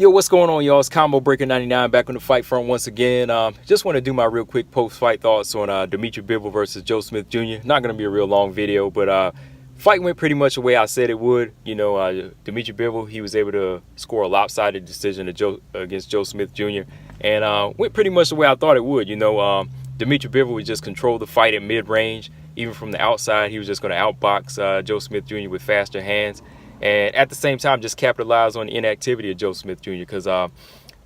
Yo, what's going on, y'all? It's Combo Breaker 99 back on the fight front once again. Just want to do my real quick post-fight thoughts on Dmitry Bivol versus Joe Smith Jr. Not going to be a real long video, but fight went pretty much the way I said it would. Dmitry Bivol, he was able to score a lopsided decision against Joe Smith Jr. and went pretty much the way I thought it would. Dmitry Bivol would just control the fight at mid-range. Even from the outside, he was just going to outbox Joe Smith Jr. with faster hands. And at the same time, just capitalize on the inactivity of Joe Smith Jr. Because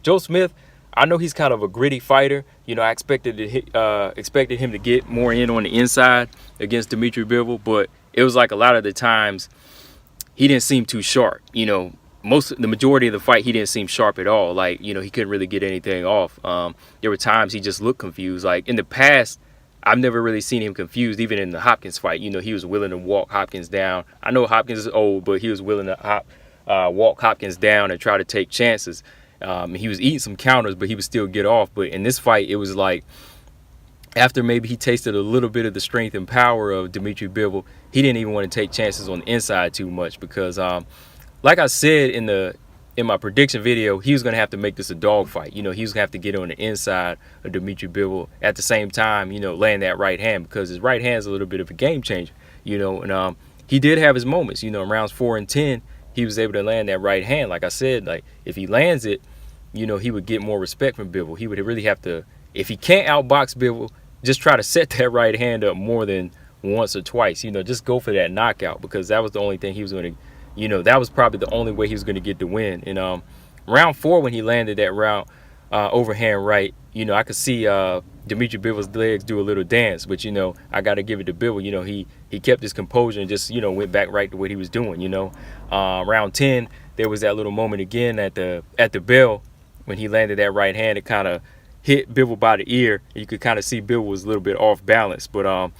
Joe Smith, I know he's kind of a gritty fighter. I expected him to get more in on the inside against Dmitry Bivol, but it was like a lot of the times he didn't seem too sharp. The majority of the fight, he didn't seem sharp at all. He couldn't really get anything off. There were times he just looked confused. Like in the past, I've never really seen him confused, even in the Hopkins fight. He was willing to walk Hopkins down. I know Hopkins is old, but he was willing to walk Hopkins down and try to take chances. He was eating some counters, but he would still get off. But in this fight, it was like after maybe he tasted a little bit of the strength and power of Dmitry Bivol, he didn't even want to take chances on the inside too much because, like I said in my prediction video, he was going to have to make this a dog fight. He was going to have to get on the inside of Dmitry Bivol at the same time, land that right hand, because his right hand is a little bit of a game changer, and he did have his moments, in rounds 4 and 10, he was able to land that right hand. Like I said, if he lands it, he would get more respect from Bivol. He would really have to, if he can't outbox Bivol, just try to set that right hand up more than once or twice, just go for that knockout, because that was the only thing he was going to, that was probably the only way he was going to get the win. And round 4, when he landed that round overhand right, I could see Dmitry Bivol's legs do a little dance. But, I got to give it to Bivol. He kept his composure and just, went back right to what he was doing, Round 10, there was that little moment again at the bell when he landed that right hand. It kind of hit Bivol by the ear. You could kind of see Bivol was a little bit off balance. But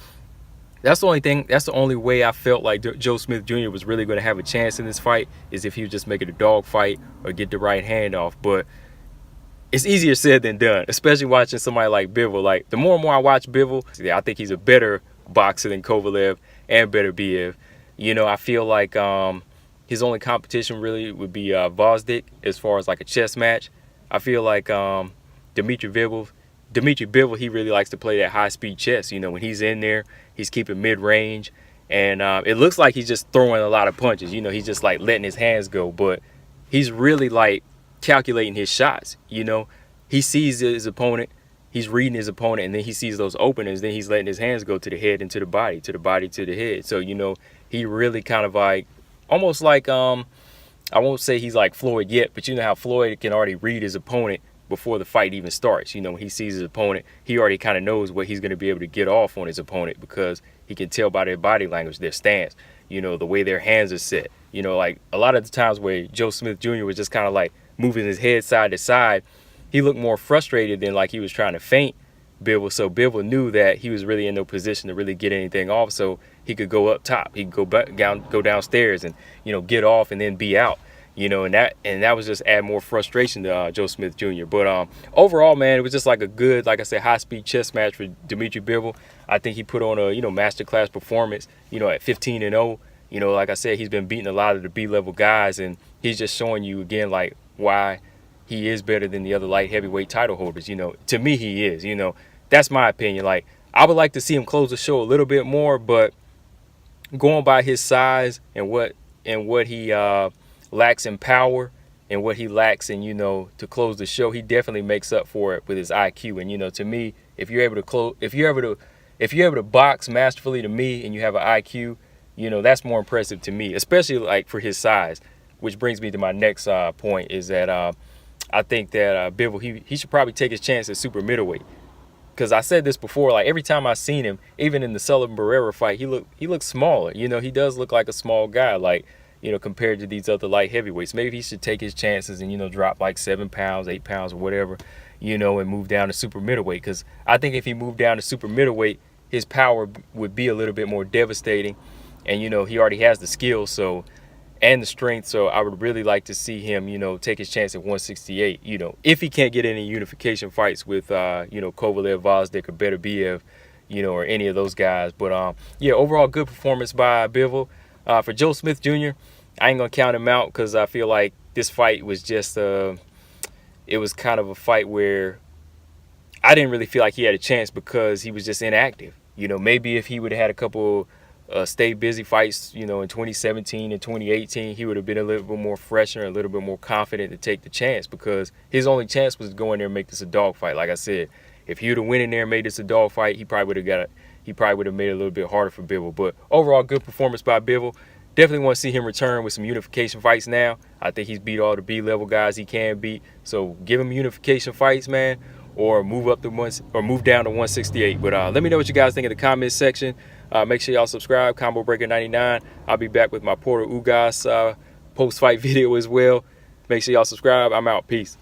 that's the only thing. That's the only way I felt like Joe Smith Jr. was really going to have a chance in this fight, is if he would just make it a dog fight or get the right hand off. But it's easier said than done, especially watching somebody like Bivol. The more and more I watch Bivol, I think he's a better boxer than Kovalev and better Biev. I feel like his only competition really would be Vosdik as far as like a chess match. I feel like Dmitry Bivol, he really likes to play that high-speed chess. When he's in there, he's keeping mid-range. And it looks like he's just throwing a lot of punches. He's just, letting his hands go. But he's really, calculating his shots. He sees his opponent. He's reading his opponent. And then he sees those openings. Then he's letting his hands go to the head and to the body, to the head. So, he really kind of almost like, I won't say he's like Floyd yet, but you know how Floyd can already read his opponent before the fight even starts. When he sees his opponent, he already kind of knows what he's going to be able to get off on his opponent, because he can tell by their body language, their stance, the way their hands are set. A lot of the times where Joe Smith Jr. was just kind of moving his head side to side, he looked more frustrated than he was trying to feint Bivol. So Bivol knew that he was really in no position to really get anything off, so he could go up top. He could go back go downstairs and, get off and then be out. And that was just add more frustration to Joe Smith Jr. But overall, man, it was just a good, like I said, high-speed chess match for Dmitry Bivol. I think he put on a, masterclass performance, at 15-0. Like I said, he's been beating a lot of the B-level guys, and he's just showing you again, why he is better than the other light heavyweight title holders. To me, he is. That's my opinion. I would like to see him close the show a little bit more, but going by his size and what he lacks in power and what he lacks in, to close the show, he definitely makes up for it with his IQ. And, to me, if you're able to box masterfully, to me, and you have an IQ, that's more impressive to me, especially for his size, which brings me to my next point, is that I think that Bivol, he should probably take his chance at super middleweight. Because I said this before, every time I've seen him, even in the Sullivan Barrera fight, he looks smaller. He does look like a small guy, compared to these other light heavyweights. Maybe he should take his chances and, drop 7 pounds, 8 pounds, or whatever, and move down to super middleweight. Because I think if he moved down to super middleweight, his power would be a little bit more devastating. And, he already has the skill, and the strength. So I would really like to see him, take his chance at 168, if he can't get any unification fights with, Kovalev, Vosdik, or Beterbiev, or any of those guys. But, yeah, overall good performance by Bivol. For Joe Smith Jr., I ain't going to count him out, because I feel like this fight was just it was kind of a fight where I didn't really feel like he had a chance because he was just inactive. You know, maybe if he would have had a couple stay busy fights, you know, in 2017 and 2018, he would have been a little bit more fresher, a little bit more confident to take the chance, because his only chance was to go in there and make this a dogfight. Like I said, if he would have went in there and made this a dogfight, he probably would have made it a little bit harder for Bivol. But overall, good performance by Bivol. Definitely want to see him return with some unification fights now. I think he's beat all the B-level guys he can beat. So give him unification fights, man, or move down to 168. But let me know what you guys think in the comments section. Make sure y'all subscribe, Combo Breaker 99. I'll be back with my Porter Ugas post-fight video as well. Make sure y'all subscribe. I'm out. Peace.